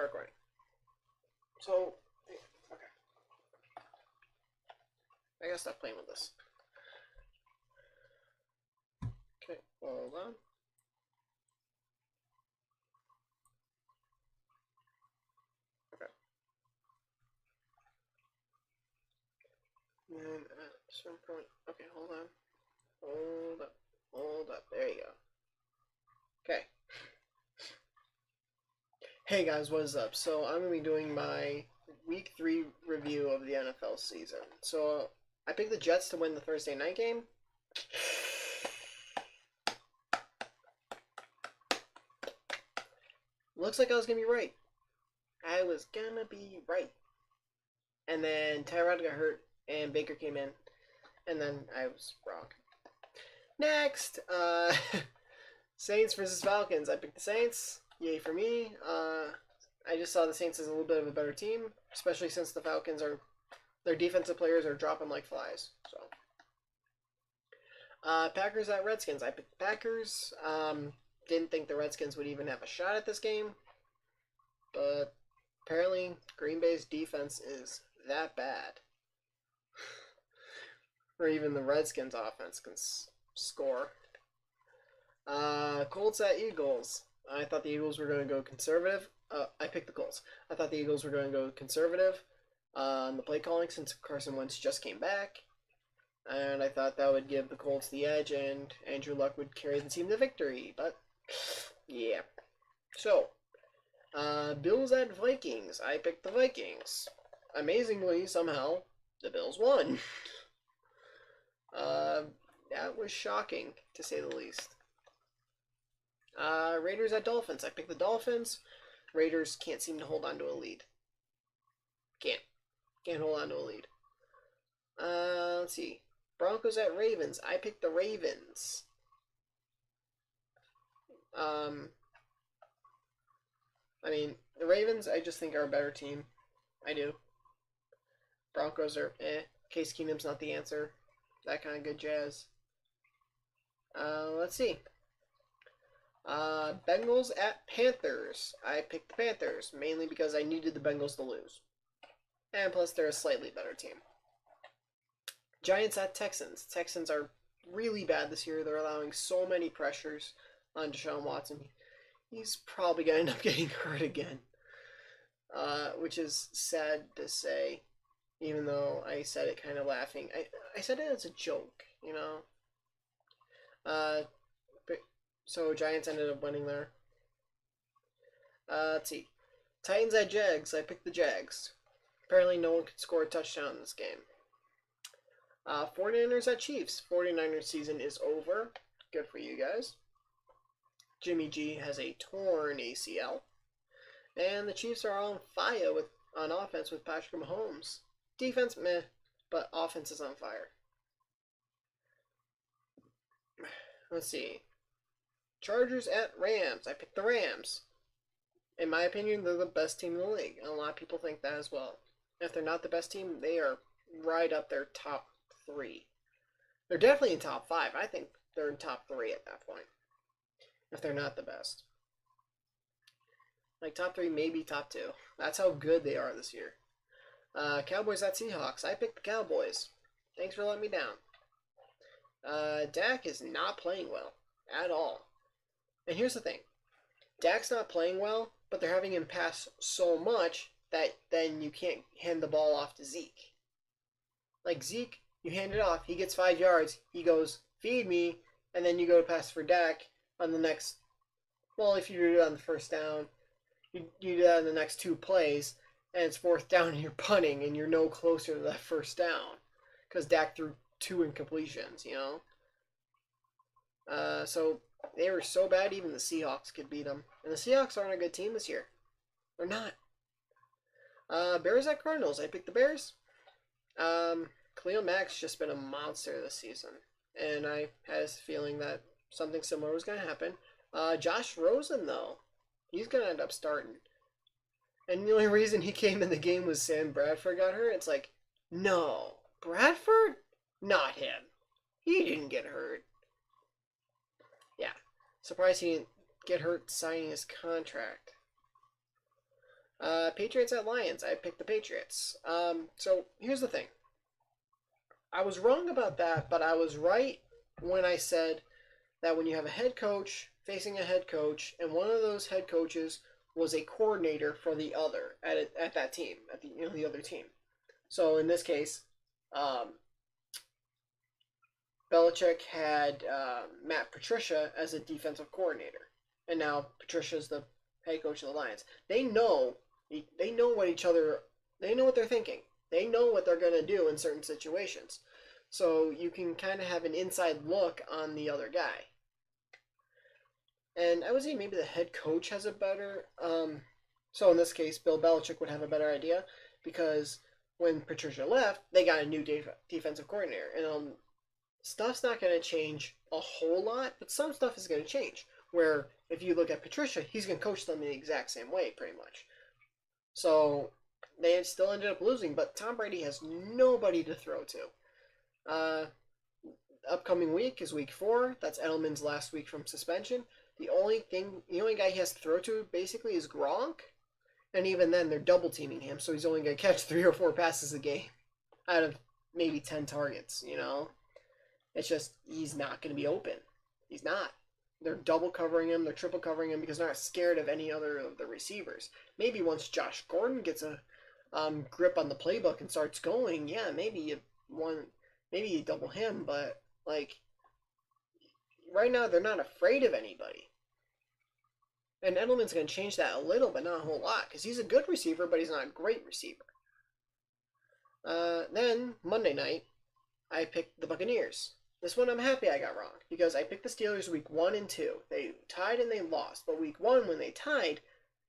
recording. So, okay. I gotta stop playing with this. Okay, hold on. Okay. And at some point, okay, hold on. Hold up. Hold up. There you go. Okay. Hey guys, what is up? So I'm going to be doing my week 3 review of the NFL season. So I picked the Jets to win the Thursday night game. Looks like I was going to be right. I was going to be right. And then Tyrod got hurt and Baker came in. And then I was wrong. Next, Saints versus Falcons. I picked the Saints. Yay for me. I just saw the Saints as a little bit of a better team, especially since the Falcons are, their defensive players are dropping like flies. So, Packers at Redskins. I picked the Packers. Didn't think the Redskins would even have a shot at this game, but apparently Green Bay's defense is that bad, or even the Redskins' offense can score. Colts at Eagles. I thought the Eagles were going to go conservative. I picked the Colts. I thought the Eagles were going to go conservative on the play calling since Carson Wentz just came back. And I thought that would give the Colts the edge and Andrew Luck would carry the team to victory. But, yeah. So, Bills at Vikings. I picked the Vikings. Amazingly, somehow, the Bills won. That was shocking, to say the least. Raiders at Dolphins. I picked the Dolphins. Raiders can't seem to hold on to a lead. Can't hold on to a lead. Let's see. Broncos at Ravens. I picked the Ravens. I mean, the Ravens, I just think are a better team. I do. Broncos are Case Keenum's not the answer. That kind of good jazz. Let's see. Bengals at Panthers. I picked the Panthers, mainly because I needed the Bengals to lose. And plus, they're a slightly better team. Giants at Texans. Texans are really bad this year. They're allowing so many pressures on Deshaun Watson. He's probably going to end up getting hurt again. Which is sad to say, even though I said it kind of laughing. I said it as a joke, you know. So Giants ended up winning there. Let's see. Titans at Jags. I picked the Jags. Apparently no one could score a touchdown in this game. 49ers at Chiefs. 49ers season is over. Good for you guys. Jimmy G has a torn ACL. And the Chiefs are on fire on offense with Patrick Mahomes. Defense, meh, but offense is on fire. Let's see. Chargers at Rams. I picked the Rams. In my opinion, they're the best team in the league. And a lot of people think that as well. If they're not the best team, they are right up there top 3. They're definitely in top 5. I think they're in top 3 at that point. If they're not the best. Like top 3, maybe top 2. That's how good they are this year. Cowboys at Seahawks. I picked the Cowboys. Thanks for letting me down. Dak is not playing well at all. And here's the thing. Dak's not playing well, but they're having him pass so much that then you can't hand the ball off to Zeke. Like Zeke, you hand it off, he gets 5 yards, he goes, feed me, and then you go to pass for Dak on the next, well, if you do it on the first down, you do that on the next 2 plays, and it's 4th down and you're punting, and you're no closer to that first down. Because Dak threw 2 incompletions, you know? So they were so bad, even the Seahawks could beat them. And the Seahawks aren't a good team this year. They're not. Bears at Cardinals. I picked the Bears. Khalil Mack's just been a monster this season. And I had a feeling that something similar was going to happen. Josh Rosen, though. He's going to end up starting. And the only reason he came in the game was Sam Bradford got hurt. It's like, no. Bradford? Not him. He didn't get hurt. Yeah. Surprised he didn't get hurt signing his contract. Patriots at Lions. I picked the Patriots. So here's the thing. I was wrong about that, but I was right when I said that when you have a head coach facing a head coach, and one of those head coaches was a coordinator for the other at that team, at the other team. So in this case, um, Belichick had Matt Patricia as a defensive coordinator, and now Patricia's the head coach of the Lions. They know what each other they know what they're thinking. They know what they're gonna do in certain situations. So you can kind of have an inside look on the other guy. And I would say maybe the head coach has a better. So in this case, Bill Belichick would have a better idea because when Patricia left, they got a new defensive coordinator, and stuff's not going to change a whole lot, but some stuff is going to change. Where if you look at Patricia, he's going to coach them the exact same way, pretty much. So they still ended up losing, but Tom Brady has nobody to throw to. Upcoming week is week 4. That's Edelman's last week from suspension. The only guy he has to throw to basically is Gronk, and even then they're double teaming him, so he's only going to catch 3 or 4 passes a game out of maybe 10 targets. It's just he's not going to be open. He's not. They're double covering him, they're triple covering him because they're not scared of any other of the receivers. Maybe once Josh Gordon gets a grip on the playbook and starts going, yeah, maybe you double him, but right now they're not afraid of anybody. And Edelman's going to change that a little, but not a whole lot, because he's a good receiver, but he's not a great receiver. Then, Monday night, I picked the Buccaneers. This one I'm happy I got wrong, because I picked the Steelers week 1 and 2. They tied and they lost, but week 1, when they tied,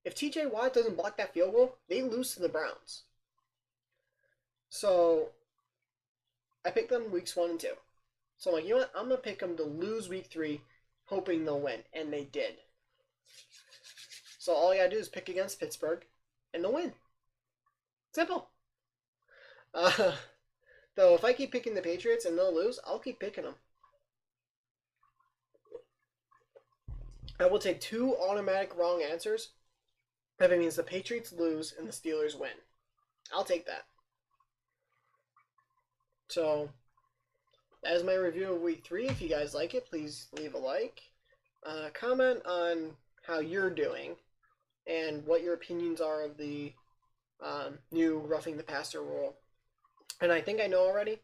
if TJ Watt doesn't block that field goal, they lose to the Browns. So, I picked them weeks 1 and 2. So I'm like, you know what? I'm going to pick them to lose week 3, hoping they'll win. And they did. So all you got to do is pick against Pittsburgh, and they'll win. Simple. Though if I keep picking the Patriots and they'll lose, I'll keep picking them. I will take 2 automatic wrong answers if it means the Patriots lose and the Steelers win. I'll take that. So, that is my review of week 3. If you guys like it, please leave a like. Comment on how you're doing and what your opinions are of the new roughing the passer rule. And I think I know already.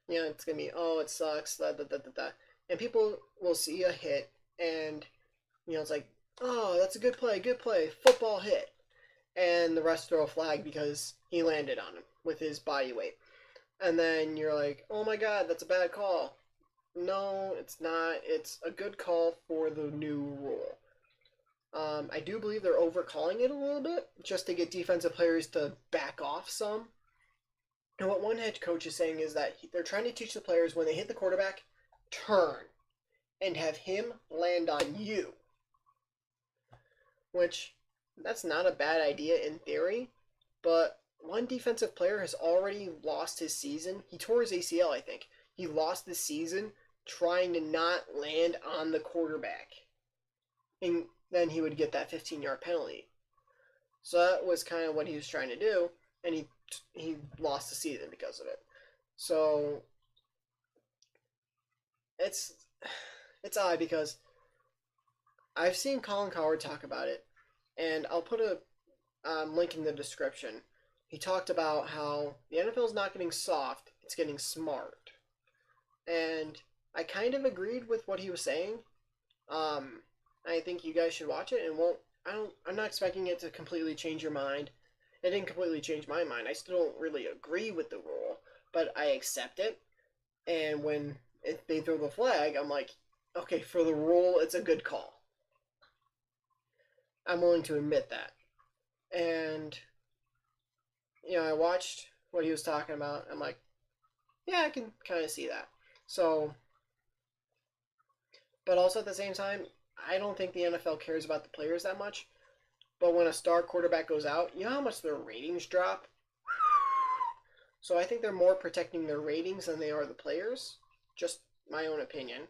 It's going to be, oh, it sucks, da, da, da, da, da. And people will see a hit, and, it's like, oh, that's a good play, football hit. And the rest throw a flag because he landed on him with his body weight. And then you're like, oh my god, that's a bad call. No, it's not. It's a good call for the new rule. I do believe they're overcalling it a little bit just to get defensive players to back off some. And what one head coach is saying is that they're trying to teach the players when they hit the quarterback, turn and have him land on you. Which, that's not a bad idea in theory, but one defensive player has already lost his season. He tore his ACL, I think. He lost the season trying to not land on the quarterback. And then he would get that 15-yard penalty. So that was kind of what he was trying to do, and he lost the season because of it. So it's odd because I've seen Colin Cowherd talk about it, and I'll put a link in the description. He talked about how the NFL is not getting soft, it's getting smart. And I kind of agreed with what he was saying. I think you guys should watch it, and I'm not expecting it to completely change your mind. It didn't completely change my mind. I still don't really agree with the rule, but I accept it. And when they throw the flag, I'm like, okay, for the rule, it's a good call. I'm willing to admit that. And, I watched what he was talking about. I'm like, yeah, I can kind of see that. So, but also at the same time, I don't think the NFL cares about the players that much. But when a star quarterback goes out, you know how much their ratings drop? So I think they're more protecting their ratings than they are the players. Just my own opinion.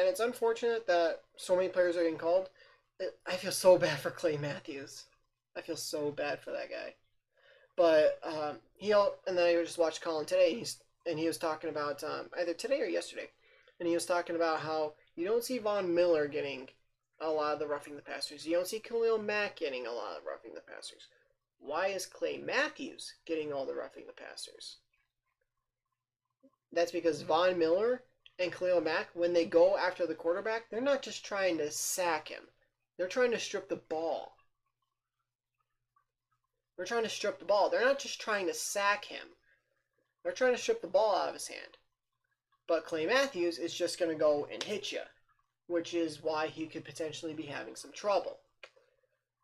and it's unfortunate that so many players are getting called. I feel so bad for Clay Matthews. I feel so bad for that guy. But and then I just watched Colin today, and he was talking about either today or yesterday, and he was talking about how you don't see Von Miller getting a lot of the roughing the passers. You don't see Khalil Mack getting a lot of roughing the passers. Why is Clay Matthews getting all the roughing the passers? That's because Von Miller and Khalil Mack, when they go after the quarterback, they're not just trying to sack him. They're trying to strip the ball. They're trying to strip the ball. They're not just trying to sack him. They're trying to strip the ball out of his hand. But Clay Matthews is just going to go and hit you, which is why he could potentially be having some trouble.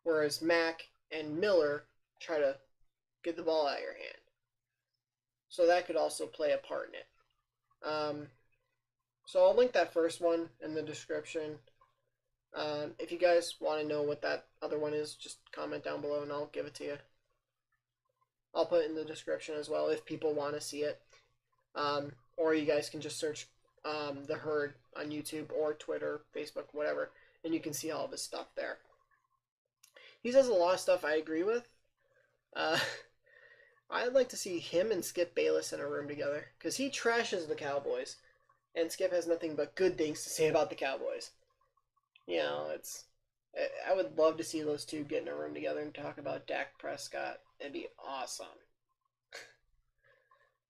Whereas Mack and Miller try to get the ball out of your hand. So that could also play a part in it. So I'll link that first one in the description. If you guys want to know what that other one is, just comment down below and I'll give it to you. I'll put it in the description as well if people want to see it. Or you guys can just search The Herd on YouTube or Twitter, Facebook, whatever, and you can see all of his stuff there. He says a lot of stuff I agree with. I'd like to see him and Skip Bayless in a room together, because he trashes the Cowboys, and Skip has nothing but good things to say about the Cowboys. You know, I would love to see those two get in a room together and talk about Dak Prescott. It'd be awesome.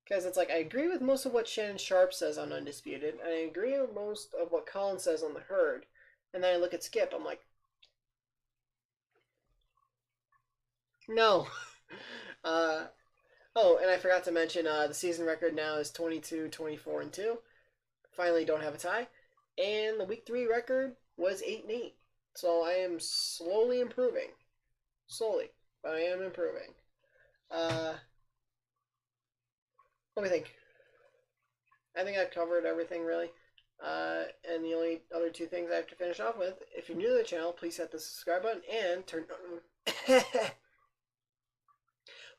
Because it's like, I agree with most of what Shannon Sharp says on Undisputed, and I agree with most of what Colin says on The Herd, and then I look at Skip, I'm like, no. Oh, and I forgot to mention, the season record now is 22, 24, and 2. Finally don't have a tie. And the week 3 record was 8-8. So I am slowly improving. Slowly, but I am improving. What do we think? I think I've covered everything, really. And the only other two things I have to finish off with, if you're new to the channel, please hit the subscribe button and turn...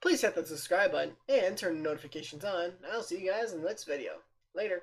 Please hit the subscribe button and turn the notifications on. I'll see you guys in the next video. Later.